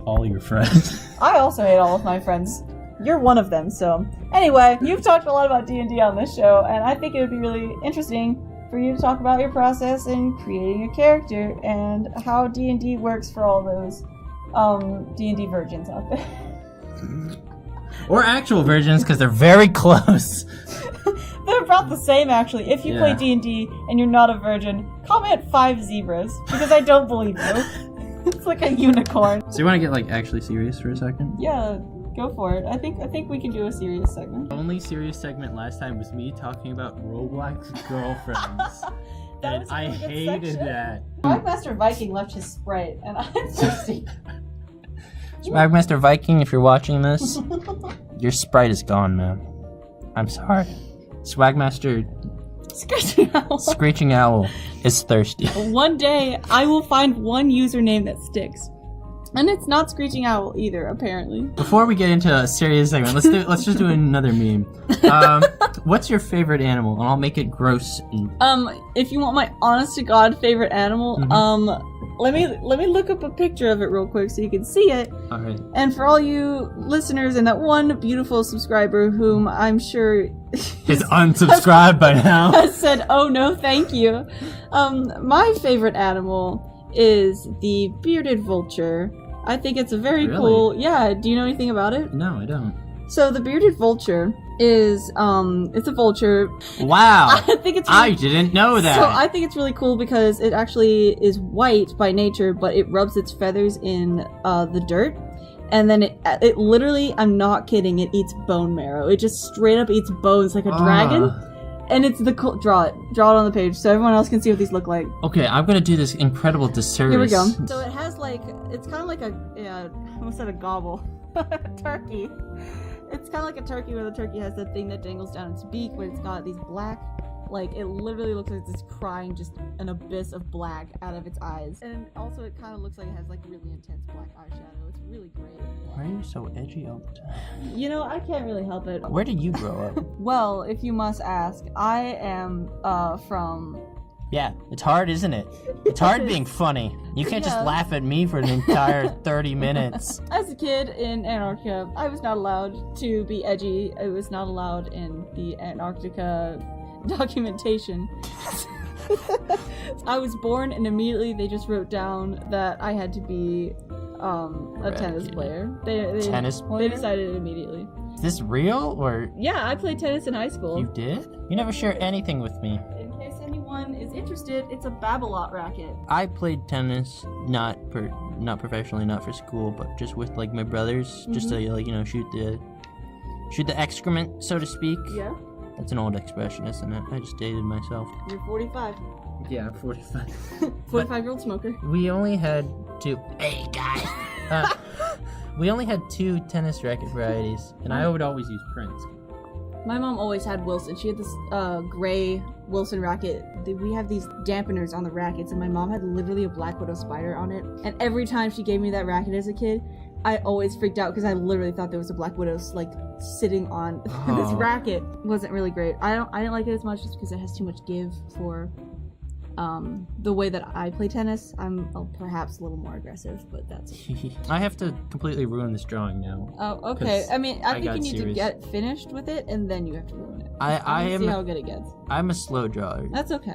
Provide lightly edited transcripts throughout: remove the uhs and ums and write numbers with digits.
all your friends. I also hate all of my friends. You're one of them, so... Anyway, you've talked a lot about D&D on this show, and I think it would be really interesting for you to talk about your process in creating a character and how D&D works for all those D&D virgins out there. Or actual virgins, because they're very close. They're about the same, actually. If you play D&D and you're not a virgin, comment 5 zebras, because I don't believe you. It's like a unicorn. So you want to get, like, actually serious for a second? Yeah, go for it. I think we can do a serious segment. The only serious segment last time was me talking about Roblox girlfriends. That was a I really good hated section. that. Swagmaster Viking left his Sprite, and I'm thirsty. Swagmaster Viking, if you're watching this, your Sprite is gone, man. I'm sorry. Swagmaster Screeching Owl is thirsty. One day, I will find one username that sticks. And it's not Screeching Owl either, apparently. Before we get into a serious segment, let's just do another meme. What's your favorite animal? And I'll make it gross. If you want my honest to God favorite animal, let me look up a picture of it real quick so you can see it. All right. And for all you listeners and that one beautiful subscriber whom I'm sure is unsubscribed by now, has said, "Oh no, thank you." My favorite animal is the bearded vulture. I think it's a very cool. Yeah. Do you know anything about it? No, I don't. So the bearded vulture is it's a vulture. Wow. I think it's really, I didn't know that. So I think it's really cool because it actually is white by nature, but it rubs its feathers in the dirt, and then it literally, I'm not kidding, it eats bone marrow. It just straight up eats bones like a dragon. And it's the cool. Draw it on the page so everyone else can see what these look like. Okay, I'm gonna do this incredible disservice. Here we go. So it has like, it's kind of like I almost said a gobble. Turkey. It's kind of like a turkey where the turkey has the thing that dangles down its beak, but it's got these black, like, it literally looks like it's crying just an abyss of black out of its eyes. And also it kind of looks like it has like really intense black eyeshadow. It's really great. Why are you so edgy all the time? You know, I can't really help it. Where did you grow up? Well, if you must ask, I am from... Yeah, it's hard, isn't it? It's hard being funny. You can't just laugh at me for an entire 30 minutes. As a kid in Antarctica, I was not allowed to be edgy. I was not allowed in the Antarctica documentation. I was born and immediately they just wrote down that I had to be a tennis player. Tennis player? They decided it immediately. Is this real, or...? Yeah, I played tennis in high school. You did? You never share anything with me. In case anyone is interested, it's a Babolat racket. I played tennis, not professionally, not for school, but just with, like, my brothers, just to, like, you know, shoot the excrement, so to speak. Yeah. That's an old expression, isn't it? I just dated myself. You're 45. Yeah, I'm 45. 45-year-old smoker. We only had two... Hey, guys! We only had 2 tennis racket varieties, and I would always use Prince. My mom always had Wilson. She had this gray Wilson racket. We have these dampeners on the rackets, and my mom had literally a Black Widow spider on it. And every time she gave me that racket as a kid, I always freaked out because I literally thought there was a Black Widow like sitting on this racket. It wasn't really great. I didn't like it as much just because it has too much give for the way that I play tennis. I'm perhaps a little more aggressive, but that's it. I have to completely ruin this drawing now. Oh, okay. I mean, I think you need serious. to get finished with it, and then you have to ruin it. I see how good it gets. I'm a slow drawer. That's okay.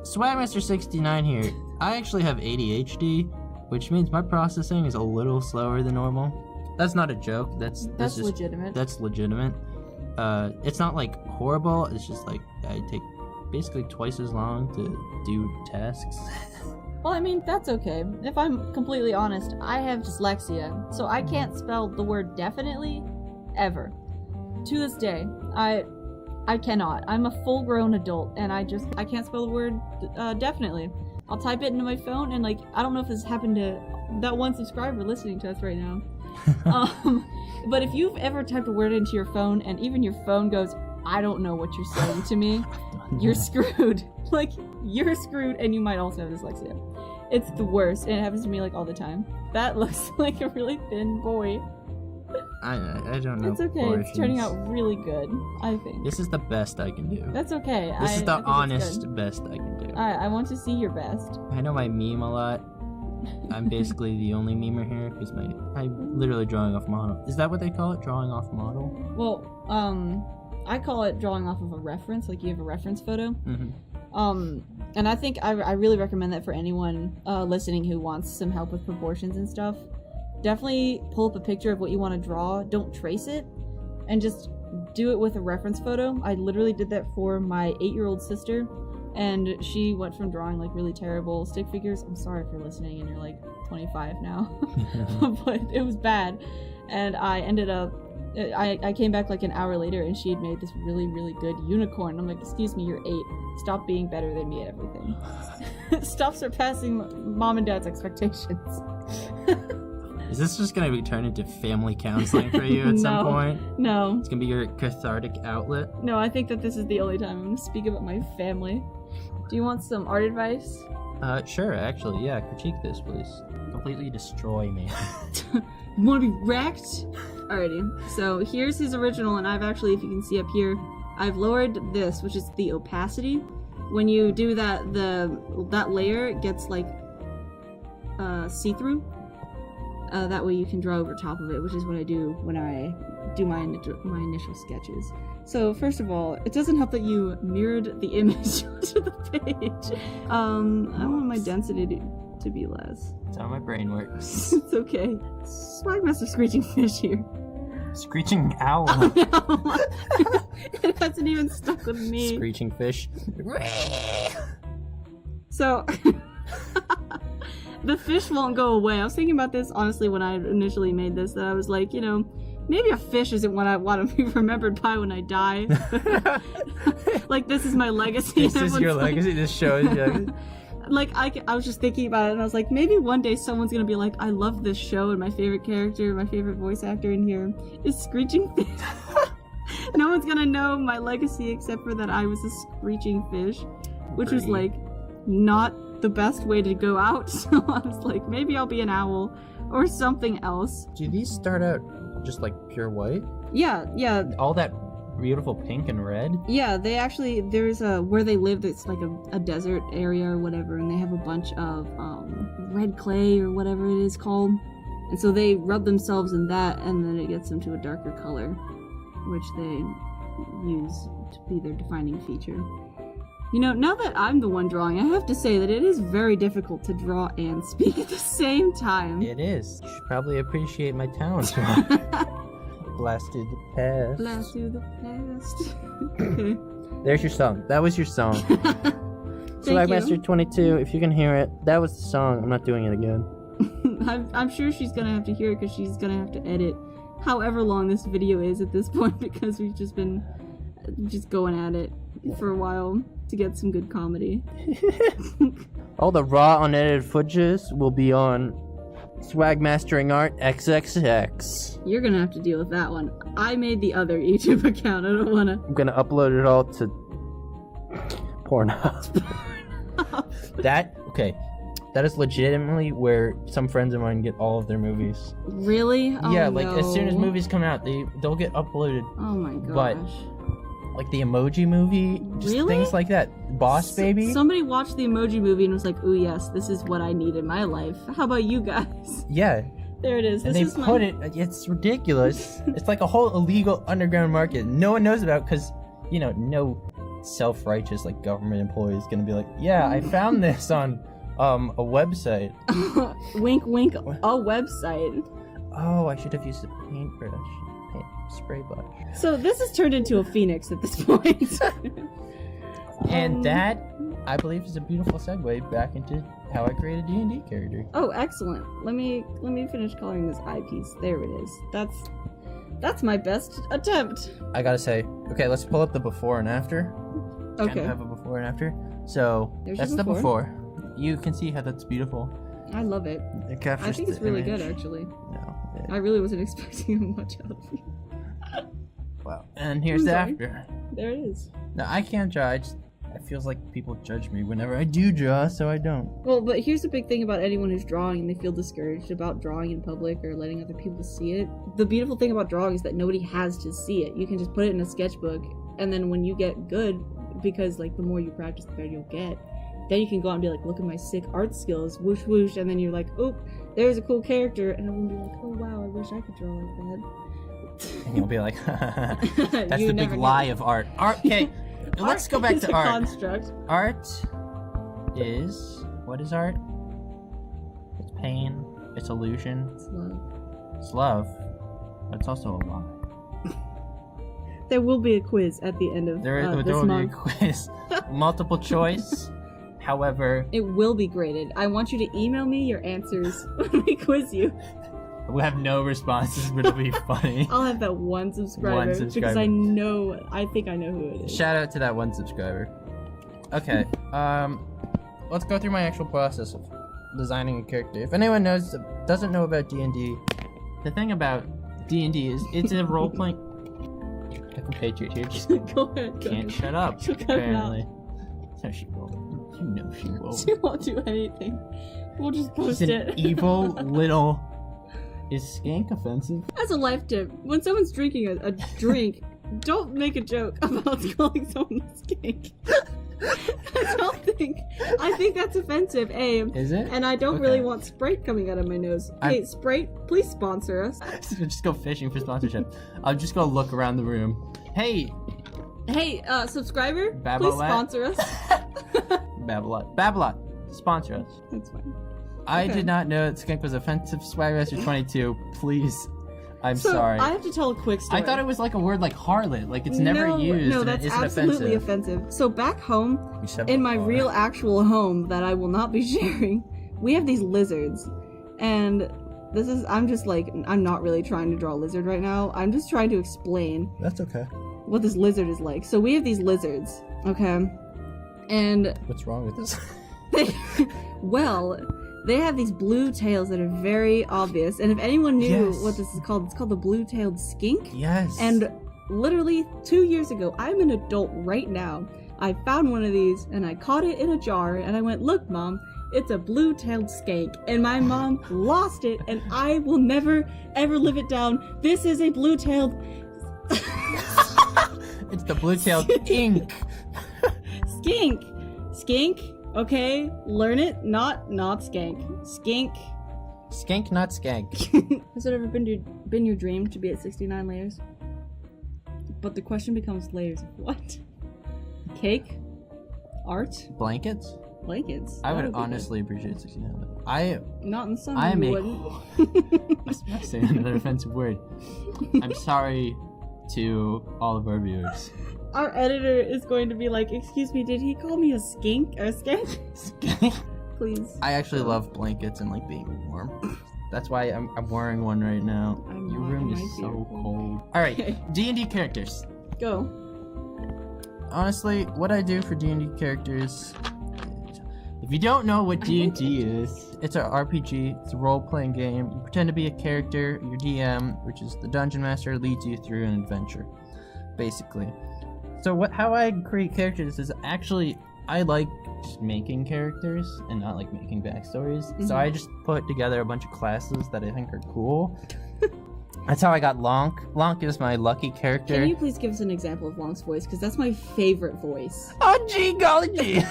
Swagmaster 69 here. I actually have ADHD, which means my processing is a little slower than normal. That's not a joke. That's just legitimate. That's legitimate. It's not like horrible. It's just like I take basically twice as long to do tasks. Well, I mean, that's okay. If I'm completely honest, I have dyslexia, so I can't spell the word definitely ever. To this day, I cannot. I'm a full-grown adult, and I can't spell the word definitely. I'll type it into my phone, and like, I don't know if this happened to that one subscriber listening to us right now. But if you've ever typed a word into your phone, and even your phone goes, I don't know what you're saying to me, you're screwed. Like, you're screwed, and you might also have dyslexia. It's the worst, and it happens to me like all the time. That looks like a really thin boy. I don't know. It's okay. It's turning out really good, I think. This is the best I can do. That's okay. This is the honest best I can do. I want to see your best. I know my meme a lot. I'm basically the only memer here because I'm literally drawing off model. Is that what they call it? Drawing off model? Well, I call it drawing off of a reference, like you have a reference photo. Mm-hmm. And I think I really recommend that for anyone listening who wants some help with proportions and stuff. Definitely pull up a picture of what you want to draw. Don't trace it, and just do it with a reference photo. I literally did that for my 8-year-old sister, and she went from drawing like really terrible stick figures. I'm sorry if you're listening and you're like 25 now, but it was bad. And I ended up, I came back like an hour later and she had made this really, really good unicorn. I'm like, excuse me, you're 8. Stop being better than me at everything. Stop surpassing mom and dad's expectations. Is this just gonna be turned into family counseling for you at some point? No. It's gonna be your cathartic outlet? No, I think that this is the only time I'm gonna speak about my family. Do you want some art advice? Sure, actually, yeah. Critique this, please. Completely destroy me. You wanna be wrecked? Alrighty, so here's his original, and I've actually, if you can see up here, I've lowered this, which is the opacity. When you do that, that layer gets like see-through. That way you can draw over top of it, which is what I do when I do my initial sketches. So first of all, it doesn't help that you mirrored the image to the page. I want my density to be less. That's how my brain works. It's okay. Swagmaster Screeching Fish here. Screeching owl. Oh, no. It hasn't even stuck with me. Screeching fish. So... The fish won't go away. I was thinking about this, honestly, when I initially made this, that I was like, you know, maybe a fish isn't what I want to be remembered by when I die. Like, this is my legacy. This is your legacy? This shows you. Like, I was just thinking about it, and I was like, maybe one day someone's going to be like, I love this show, and my favorite character, my favorite voice actor in here is Screeching Fish. No one's going to know my legacy except for that I was a screeching fish, which was, like, not the best way to go out. So I was like, maybe I'll be an owl or something else. Do these start out just like pure white? Yeah. All that beautiful pink and red? Yeah, they actually, there's where they live, it's like a desert area or whatever, and they have a bunch of red clay or whatever it is called. And so they rub themselves in that, and then it gets them to a darker color, which they use to be their defining feature. You know, now that I'm the one drawing, I have to say that it is very difficult to draw and speak at the same time. It is. You should probably appreciate my talent. Blast through the past. Blast through the past. Okay. There's your song. That was your song. Swagmaster 22, if you can hear it, that was the song. I'm not doing it again. I'm sure she's gonna have to hear it because she's gonna have to edit however long this video is at this point, because we've just been going at it for a while to get some good comedy. All the raw unedited footages will be on Swagmastering Art XXX. You're gonna have to deal with that one. I made the other YouTube account. I don't wanna. I'm gonna upload it all to Pornhub. That is legitimately where some friends of mine get all of their movies. Really? Oh, yeah, like no. as soon as movies come out, they'll get uploaded. Oh my gosh. But like the Emoji Movie, just really? things like that. Boss Baby. Somebody watched the Emoji Movie and was like, "Ooh, yes, this is what I need in my life." How about you guys? Yeah. There it is. And this they is put it. It's ridiculous. It's like a whole illegal underground market no one knows about because, you know, no self-righteous like government employee is gonna be like, "Yeah, I found this on a website." Wink, wink. A website. Oh, I should have used a paintbrush. Spray brush. So this has turned into a phoenix at this point. And that, I believe, is a beautiful segue back into how I created a D&D character. Oh, excellent. Let me finish coloring this eyepiece. There it is. That's my best attempt. I gotta say, okay, let's pull up the before and after. Okay. Kind of have a before and after. So There's the before. You can see how that's beautiful. I love it. I think it's really good, actually. No. I really wasn't expecting much out of you. Wow. And here's the after. There it is. No, I can't draw. It feels like people judge me whenever I do draw, so I don't. Well, but here's the big thing about anyone who's drawing and they feel discouraged about drawing in public or letting other people see it. The beautiful thing about drawing is that nobody has to see it. You can just put it in a sketchbook, and then when you get good, because like the more you practice, the better you'll get, then you can go out and be like, look at my sick art skills, whoosh whoosh, and then you're like, oh, there's a cool character, and everyone will be like, oh wow, I wish I could draw like that. And you'll be like, that's You the never big know. lie of art. Art, okay, let's go back is to a art. Construct. Art is, what is art? It's pain, it's illusion, It's love. it's love, but it's also a lie. There will be a quiz at the end of There this will be a month. quiz, multiple choice. However, It will be graded. I want you to email me your answers when we quiz you. we'll have no responses, but it'll be funny. I'll have that one subscriber, because subscriber. I think I know who it is. Shout out to that one subscriber. Okay, let's go through my actual process of designing a character. If anyone doesn't know about D&D, the thing about D&D is it's a role-playing... My compatriot here just Go ahead. can't shut up, She'll cut it out. apparently. No, she won't. You know she won't. She won't do anything. We'll just post She's it. an evil little... Is skank offensive? As a life tip, when someone's drinking a drink, don't make a joke about calling someone a skank. I think that's offensive, A. Is it? And I don't Okay. really want Sprite coming out of my nose. Hey, Sprite, please sponsor us. Just go fishing for sponsorship. I'll just go look around the room. Hey, Hey, subscriber, please Whaaaaaat. sponsor us. Babolat, sponsor us. That's fine. I Okay. did not know that skink was offensive. Swagmaster 22, please. I'm So, sorry. I have to tell a quick story. I thought it was like a word like harlot, like it's never used. No, and that's it isn't absolutely offensive. So back home, in my real actual home that I will not be sharing, we have these lizards. And I'm not really trying to draw a lizard right now. I'm just trying to explain That's okay. what this lizard is like. So we have these lizards, okay? And What's wrong with this? they have these blue tails that are very obvious. And if anyone knew Yes. what this is called, it's called the blue-tailed skink. Yes. And literally 2 years ago, I'm an adult right now. I found one of these and I caught it in a jar and I went, look, Mom, it's a blue-tailed skank. And my mom lost it and I will never, ever live it down. This is a blue-tailed... It's the blue-tailed ink. Skink. Skink, okay? Learn it. Not skank. Skink. Skank, not skank. Has it ever been your dream to be at 69 layers? But the question becomes layers of what? Cake? Art? Blankets? Blankets? I That would be good. honestly appreciate 69. Not in the summer. I am you a. wouldn't. I'm saying another offensive word. I'm sorry to all of our viewers. Our editor is going to be like, excuse me, did he call me a skink or a skank? Skank. Please. I actually love blankets and like being warm. That's why I'm wearing one right now. I'm Your not, room it is might be so cold. cold. All right, Okay. D&D characters. Go. Honestly, what I do for D&D characters, if you don't know what D&D is, it's an RPG. It's a role-playing game. You pretend to be a character. Your DM, which is the dungeon master, leads you through an adventure, basically. So how I create characters is actually I like just making characters and not like making backstories. So I just put together a bunch of classes that I think are cool. That's how I got Lonk. Lonk is my lucky character. Can you please give us an example of Long's voice? Because that's my favorite voice. Oh, gee, golly gee.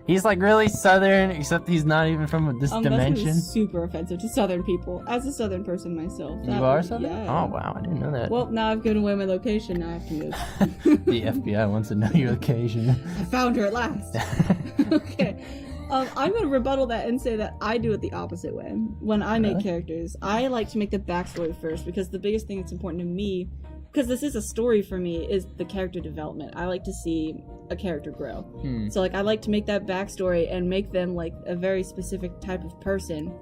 He's like really southern, except he's not even from this That's gonna dimension. be super offensive to southern people. As a southern person myself. You that are would- southern? Yeah. Oh, wow, I didn't know that. Well, now I've given away my location. Now I have to move. The FBI wants to know your location. I found her at last. Okay. I'm going to rebuttal that and say that I do it the opposite way. When I make Really? characters, I like to make the backstory first because the biggest thing that's important to me, because this is a story for me, is the character development. I like to see a character grow. So like I like to make that backstory and make them like a very specific type of person.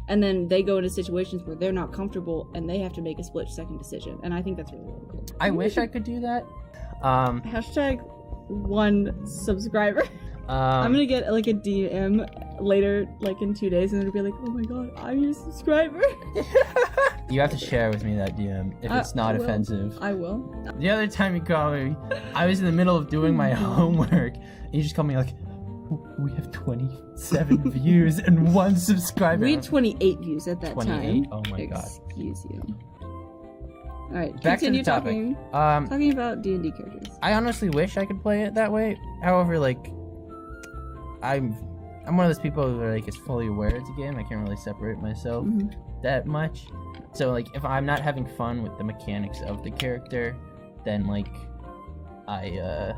And then they go into situations where they're not comfortable and they have to make a split-second decision. And I think that's really, really cool. I wish I could do that. Hashtag 1 subscriber. I'm gonna get like a DM later, like in 2 days, and it'll be like, oh my god, I'm your subscriber. You have to share with me that DM if it's not I will. offensive. I will. The other time you called me, I was in the middle of doing my homework, and you just called me like, we have 27 views and 1 subscriber. We had 28 views at that 28? time. Oh my god. Excuse you. Alright, Back to continue the topic. talking about D&D characters. I honestly wish I could play it that way. However, like, I'm one of those people who like is fully aware it's a game. I can't really separate myself that much. So like if I'm not having fun with the mechanics of the character, then like I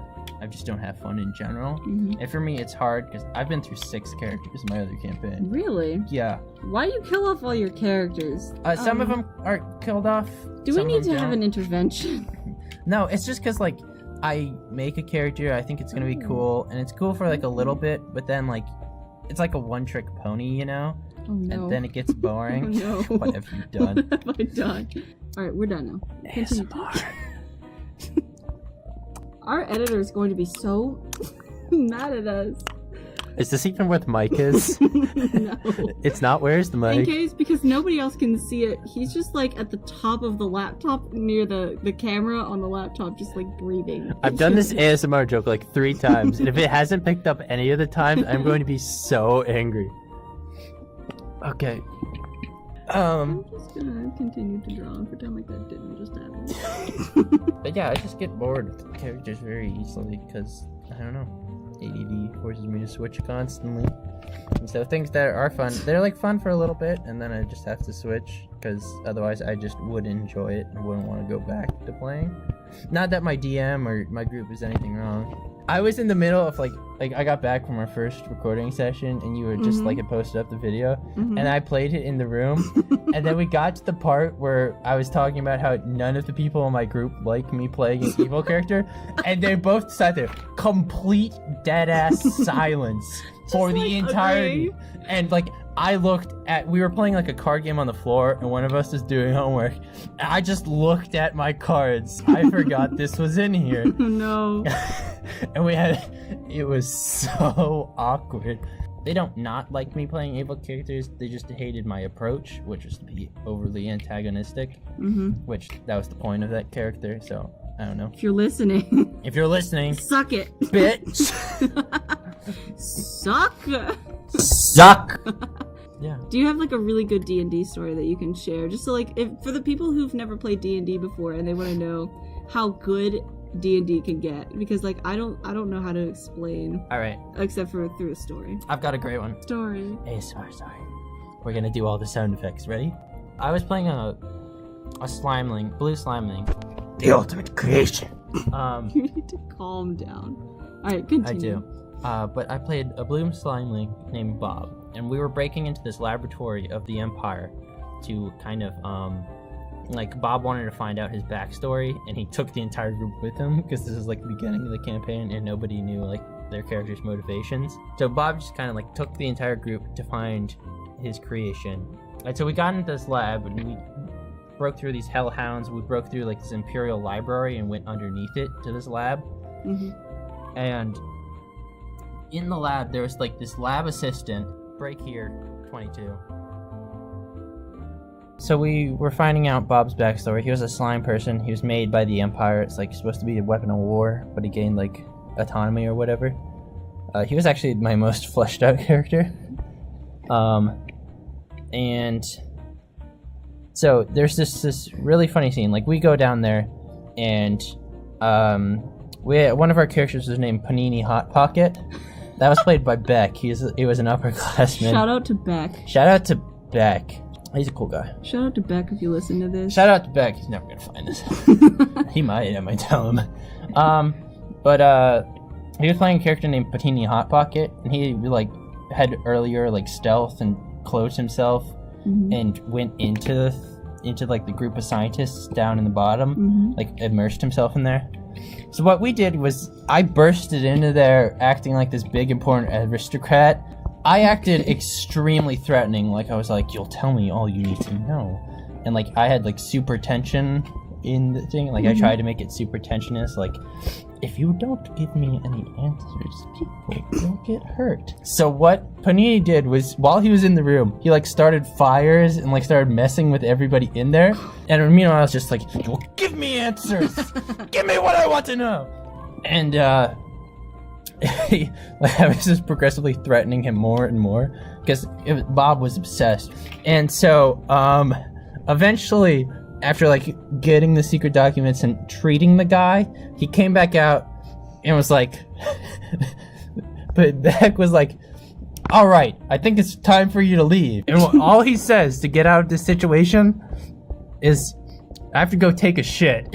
just don't have fun in general. And for me it's hard because I've been through 6 characters in my other campaign. Really? Yeah. Why do you kill off all your characters? Some of them are killed off. Do we need to have an intervention? No, it's just because like I make a character, I think it's gonna be cool, and it's cool for like a little bit, but then like it's like a one-trick pony, you know? Oh no. And then it gets boring. Oh, no. What have you done? What have I done? Alright, we're done now. Continue. Our editor is going to be so mad at us. Is this even where the mic is? No. It's not. Where's the mic? In case, because nobody else can see it, he's just like at the top of the laptop near the camera on the laptop, just like breathing. I've done this ASMR joke like 3 times, and if it hasn't picked up any of the times, I'm going to be so angry. Okay. I'm just gonna continue to draw and pretend like that didn't just happen. But yeah, I just get bored with characters very easily because, I don't know, ADD forces me to switch constantly. And so things that are fun, they're like fun for a little bit, and then I just have to switch because otherwise I just wouldn't enjoy it and wouldn't want to go back to playing. Not that my DM or my group is anything wrong. I was in the middle of like I got back from our first recording session and you were just like, had posted up the video and I played it in the room and then we got to the part where I was talking about how none of the people in my group like me playing an evil character, and they both sat there, complete dead ass silence for the entirety. Okay. And like I looked at, we were playing like a card game on the floor and one of us was doing homework. I just looked at my cards. I forgot this was in here. No. And it was so awkward. They don't not like me playing evil characters, they just hated my approach, which was to be overly antagonistic, which that was the point of that character, so I don't know. If you're listening. If you're listening. Suck it. Bitch. Suck. Suck. Yeah. Do you have like a really good D&D story that you can share? Just so like, if for the people who've never played D&D before and they want to know how good D&D can get, because like I don't know how to explain. All right. Except for through a story. I've got a great one. Story. Sorry. We're gonna do all the sound effects. Ready? I was playing a slimeling, blue slimeling. The ultimate creation. You need to calm down. All right, continue. I do. But I played a blue slimeling named Bob, and we were breaking into this laboratory of the Empire to kind of like Bob wanted to find out his backstory, and he took the entire group with him because this is like the beginning of the campaign and nobody knew like their characters' motivations. So Bob just kind of like took the entire group to find his creation. And so we got into this lab and we broke through these hellhounds. We broke through like this Imperial library and went underneath it to this lab. And in the lab there was like this lab assistant. Break here, 22. So we were finding out Bob's backstory. He was a slime person. He was made by the Empire. It's like supposed to be a weapon of war, but he gained like autonomy or whatever. He was actually my most fleshed out character. And so there's this really funny scene. Like we go down there, and one of our characters was named Panini Hot Pocket. That was played by Beck. He was an upperclassman. Shout out to Beck. Shout out to Beck. He's a cool guy. Shout out to Beck if you listen to this. Shout out to Beck. He's never gonna find this. He might. I might tell him. But he was playing a character named Patini Hot Pocket, and he like had earlier like stealth and closed himself and went into like the group of scientists down in the bottom, like immersed himself in there. So what we did was I bursted into there acting like this big important aristocrat. I acted extremely threatening, like I was like, you'll tell me all you need to know. And like I had like super tension in the thing, like I tried to make it super tensionous, like if you don't give me any answers, people will get hurt. So what Panini did was, while he was in the room, he like started fires and like started messing with everybody in there. And meanwhile I was just like, well, give me answers! Give me what I want to know! And I was just progressively threatening him more and more because Bob was obsessed. And so eventually, after like getting the secret documents and treating the guy, he came back out and was like, But Beck was like, all right, I think it's time for you to leave. And all he says to get out of this situation is, I have to go take a shit.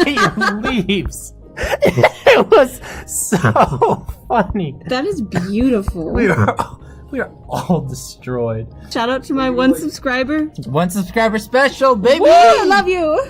He leaves. It was so funny. That is beautiful. We are all destroyed. Shout out to my 1 subscriber. 1 subscriber special, baby! Woo, I love you!